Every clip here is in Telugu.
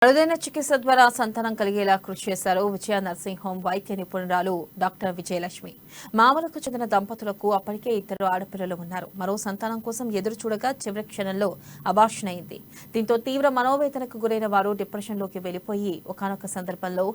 అరుదైన చికిత్స ద్వారా సంతానం కలిగేలా కృషి చేశారు విజయ నర్సింగ్ హోం వైద్య నిపుణురాలు డాక్టర్ విజయలక్ష్మి. మామలకు చెందిన దంపతులకు అప్పటికే 2 ఆడపిల్లలు ఉన్నారు. మరో సంతానం కోసం ఎదురు చూడగా చివరి క్షణంలో అబార్షన్ అయింది. దీంతో తీవ్ర మనోవేదనకు గురైన వారు డిప్రెషన్లోకి వెళ్లిపోయి ఒకానొక సందర్భంలో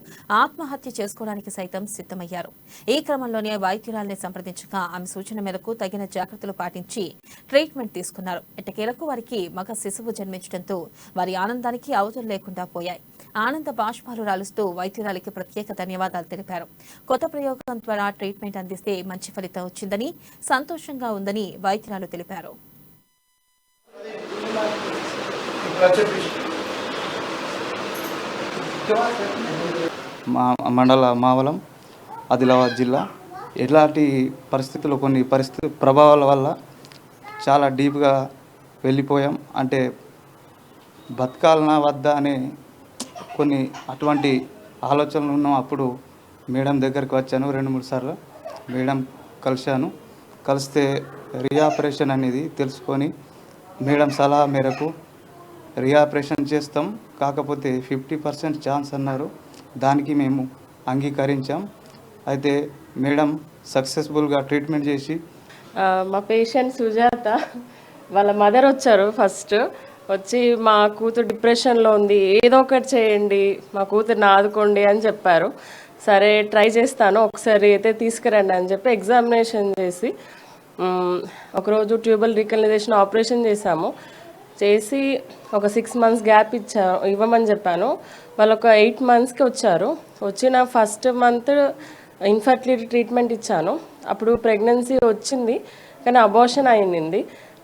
ఆత్మహత్య చేసుకోవడానికి సైతం సిద్ధమయ్యారు. ఈ క్రమంలోనే వైద్యురాల్ని సంప్రదించగా ఆమె సూచన మేరకు తగిన జాగ్రత్తలు పాటించి ట్రీట్మెంట్ తీసుకున్నారు. ఎట్టకేలకు వారికి మగ శిశువు జన్మించడంతో వారి ఆనందానికి అవధులు లేకుండా పోయాయి. ఆనంద బాష్పాలు రాలుస్తూ వైద్యురాలికి ప్రత్యేక ధన్యవాదాలు తెలిపారు. కొత్త ప్రయోగం ద్వారా ట్రీట్మెంట్ అందిస్తే మంచి ఫలితం వచ్చిందని, సంతోషంగా ఉందని వైద్యురాలు తెలిపారు. మండల మావలం ఆదిలాబాద్ జిల్లా ఎలాంటి పరిస్థితుల్లో కొన్ని ప్రభావాల వల్ల చాలా డీప్గా వెళ్ళిపోయాం. అంటే బతకాలనా వద్దా అనే కొన్ని అటువంటి ఆలోచనలు ఉన్నాం. అప్పుడు మేడం దగ్గరికి వచ్చాను 2-3 సార్లు. మేడం కలిస్తే రీఆపరేషన్ అనేది తెలుసుకొని మేడం సలహా మేరకు రీఆపరేషన్ చేస్తాం, కాకపోతే 50% ఛాన్స్ అన్నారు. దానికి మేము అంగీకరించాం. అయితే మేడం సక్సెస్ఫుల్గా ట్రీట్మెంట్ చేసి మా పేషెంట్ సుజాత వాళ్ళ మదర్ వచ్చారు. ఫస్ట్ వచ్చి మా కూతురు డిప్రెషన్లో ఉంది, ఏదో ఒకటి చేయండి, మా కూతురుని ఆదుకోండి అని చెప్పారు. సరే ట్రై చేస్తాను, ఒకసారి అయితే తీసుకురండి అని చెప్పి ఎగ్జామినేషన్ చేసి ఒకరోజు ట్యూబల్ రీకనలైజేషన్ ఆపరేషన్ చేసి ఒక 6 months గ్యాప్ ఇవ్వమని చెప్పాను. వాళ్ళు ఒక 8 monthsకి వచ్చారు. వచ్చిన ఫస్ట్ మంత్ ఇన్ఫర్టిలిటీ ట్రీట్మెంట్ ఇచ్చాను. అప్పుడు ప్రెగ్నెన్సీ వచ్చింది, కానీ అబార్షన్ అయింది.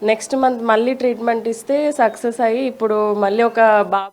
నెక్స్ట్ మంత్ మళ్ళీ ట్రీట్మెంట్ ఇస్తే సక్సెస్ అయ్యి ఇప్పుడు మళ్ళీ ఒక